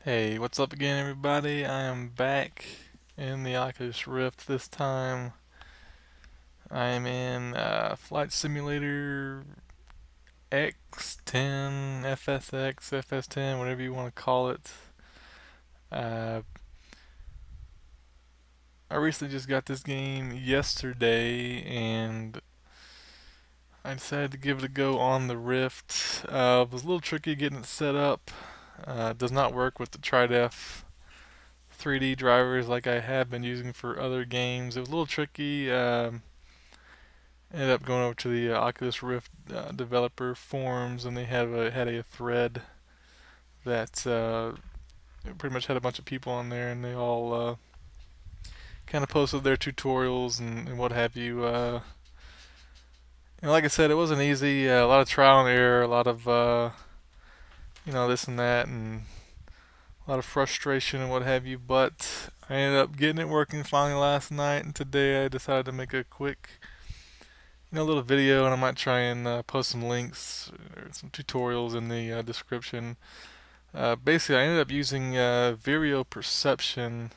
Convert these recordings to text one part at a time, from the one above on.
Hey, what's up again, everybody? I am back in the Oculus Rift. This time I am in Flight Simulator X10, FSX, FS10, whatever you want to call it. Uh, I recently just got this game yesterday and I decided to give it a go on the Rift. It was a little tricky getting it set up. It does not work with the TriDef 3D drivers like I have been using for other games. It was a little tricky. Ended up going over to the Oculus Rift developer forums, and they had a thread that pretty much had a bunch of people on there, and they all kind of posted their tutorials and what have you. And like I said, it wasn't easy. A lot of trial and error, a lot of this and that, and a lot of frustration and what have you. But I ended up getting it working finally last night, and today I decided to make a quick little video, and I might try and post some links or some tutorials in the description. Basically, I ended up using Vireio Perception.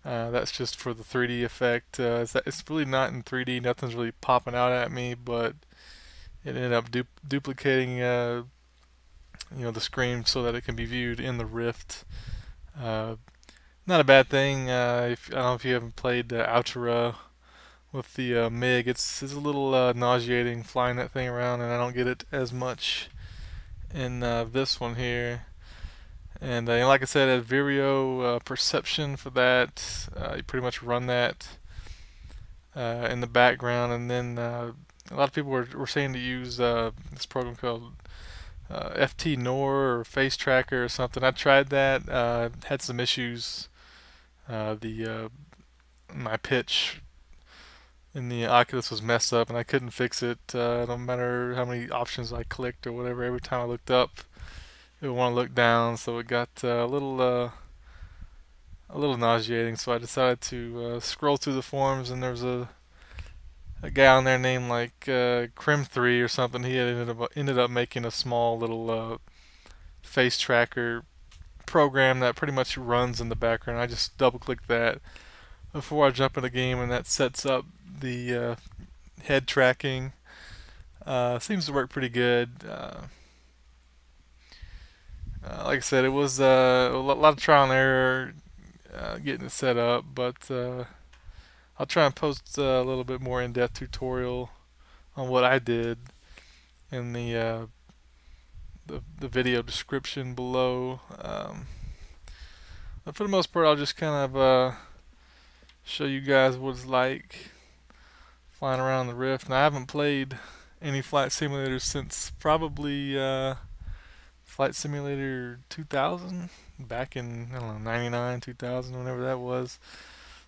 That's just for the 3D effect. It's really not in 3D. Nothing's really popping out at me, but it ended up duplicating the screen so that it can be viewed in the Rift. Uh, Not a bad thing. I don't know if you haven't played Outra with the MiG. It's a little nauseating flying that thing around, and I don't get it as much in this one here. And like I said, at Vireio Perception for that, you pretty much run that in the background, and then a lot of people were saying to use this program called FT Nor or Face Tracker or something. I tried that, had some issues. My pitch in the Oculus was messed up, and I couldn't fix it. No matter how many options I clicked or whatever, every time I looked up, it would want to look down. So it got a little nauseating. So I decided to scroll through the forums, and there was a guy on there named like Crim3 or something. He had ended up making a small little face tracker program that pretty much runs in the background. I just double clicked that before I jump in the game, and that sets up the head tracking. Seems to work pretty good. Like I said, it was a lot of trial and error getting it set up, but I'll try and post a little bit more in-depth tutorial on what I did in the video description below. But for the most part, I'll just kind of show you guys what it's like flying around the Rift. Now, I haven't played any flight simulators since probably Flight Simulator 2000, back in, I don't know, 99, 2000, whenever that was.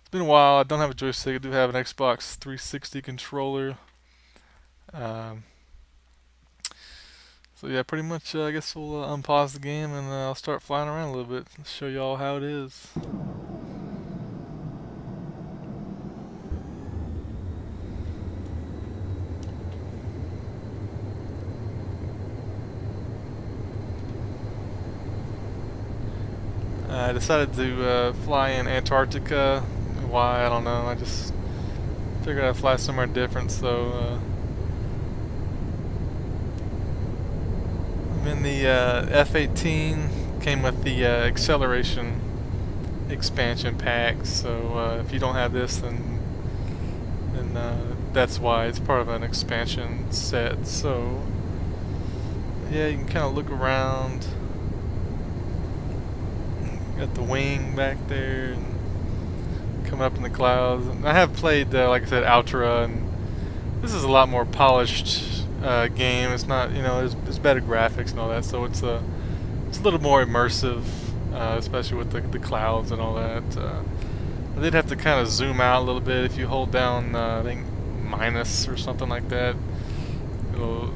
It's been a while. I don't have a joystick. I do have an Xbox 360 controller. Um, so yeah, pretty much I guess we'll unpause the game, and I'll start flying around a little bit and show you all how it is. I decided to fly in Antarctica. Why? I don't know. I just figured I'd fly somewhere different. So I'm in the F-18. Came with the acceleration expansion pack. So if you don't have this, then that's why. It's part of an expansion set. So yeah, you can kind of look around. Got the wing back there and coming up in the clouds. And I have played, like I said, Outra, and this is a lot more polished game. It's not, it's better graphics and all that, so it's a little more immersive, especially with the clouds and all that. I did have to kind of zoom out a little bit. If you hold down, I think minus or something like that, you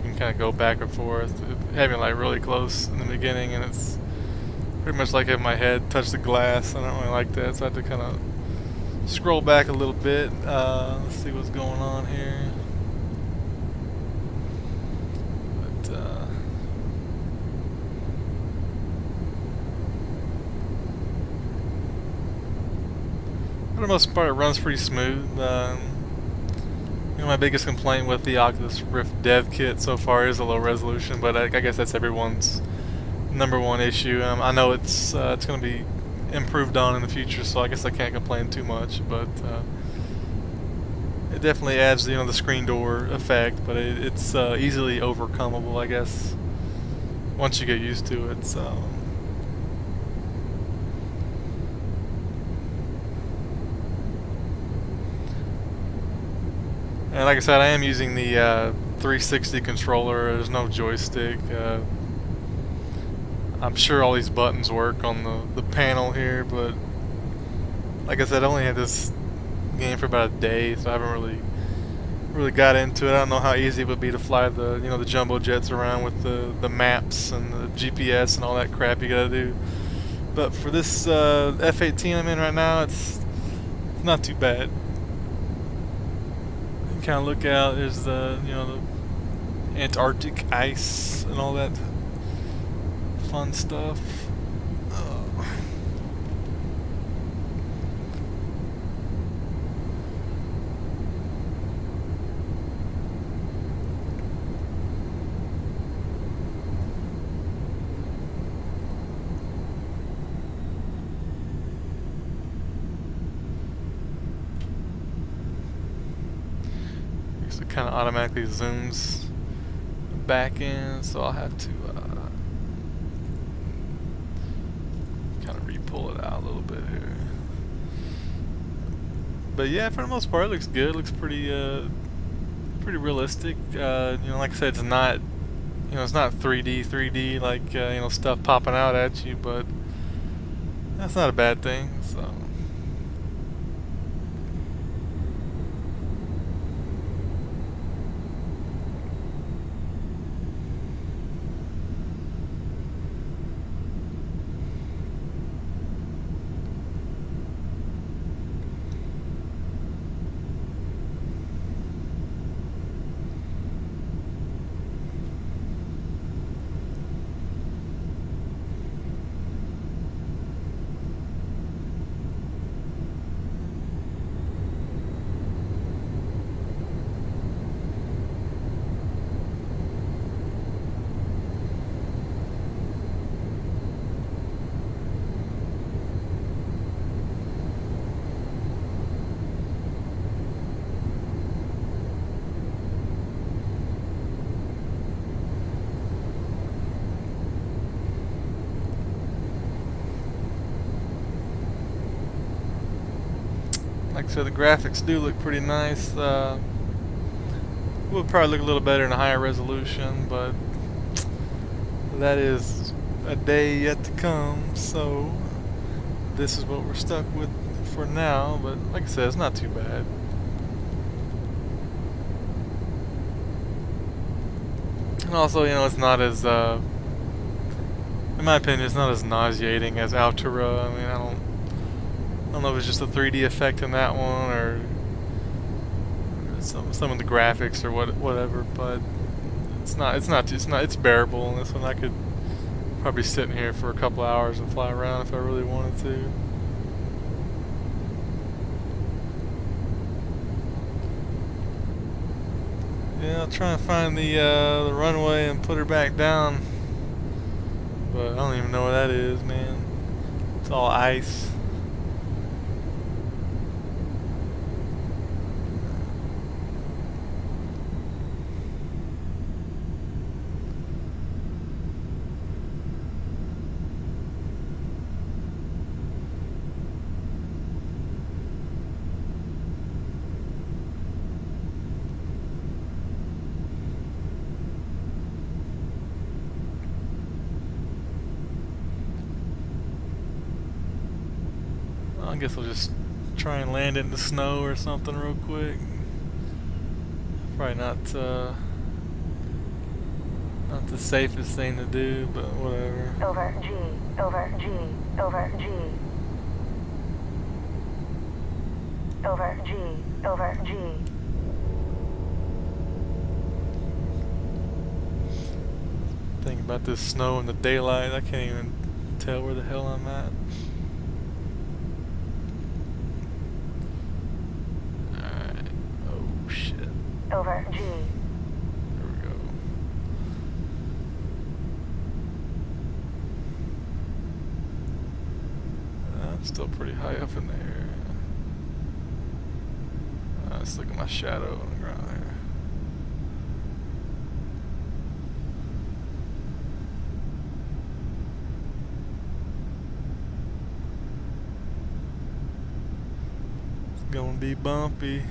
can kind of go back and forth. It had me like really close in the beginning, and it's pretty much like having my head touch the glass. I don't really like that, so I have to kind of scroll back a little bit. Let's see what's going on here. But for the most part, it runs pretty smooth. You know, my biggest complaint with the Oculus Rift Dev kit so far is the low resolution, but I guess that's everyone's #1 issue. I know it's going to be improved on in the future, so I guess I can't complain too much. But it definitely adds, you know, the screen door effect, but it's easily overcomable, I guess, once you get used to it. So. And like I said, I am using the 360 controller. There's no joystick. I'm sure all these buttons work on the panel here, but like I said, I only had this game for about a day, so I haven't really got into it. I don't know how easy it would be to fly the jumbo jets around with the maps and the GPS and all that crap you gotta do. But for this F-18 I'm in right now, it's not too bad. You kind of look out. There's the Antarctic ice and all that fun stuff. So it kind of automatically zooms back in, so I'll have to kind of re-pull it out a little bit here. But yeah, for the most part, it looks good. It looks pretty realistic. You know, like I said, it's not, it's not 3D like stuff popping out at you, but that's not a bad thing. So. Like I said, the graphics do look pretty nice. Would probably look a little better in a higher resolution, but that is a day yet to come, so this is what we're stuck with for now. But like I said, it's not too bad. And also, it's not as, in my opinion, it's not as nauseating as Altura. I mean, I don't know if it's just a 3D effect in that one, or some of the graphics or whatever, but it's bearable. And this one I could probably sit in here for a couple hours and fly around if I really wanted to. Yeah, I'll try and find the runway and put her back down, but I don't even know where that is, man. It's all ice. I guess I'll just try and land it in the snow or something real quick. Probably not the safest thing to do, but whatever. Over G, over G, over G. Over G, over G. Think about this snow in the daylight, I can't even tell where the hell I'm at. over G. There we go. I'm still pretty high up in there. Let's look at my shadow on the ground there. It's gonna be bumpy.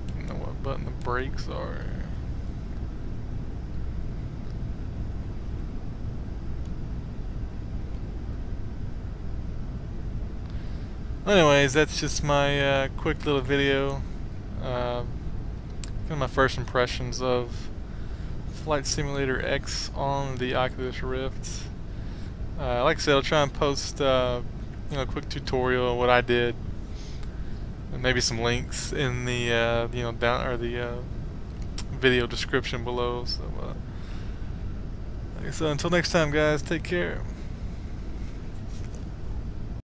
I don't know what button the brakes are. Anyways, that's just my quick little video. Kind of my first impressions of Flight Simulator X on the Oculus Rift. Like I said, I'll try and post a quick tutorial of what I did, and maybe some links in the down or the video description below. So, like I said, until next time, guys, take care.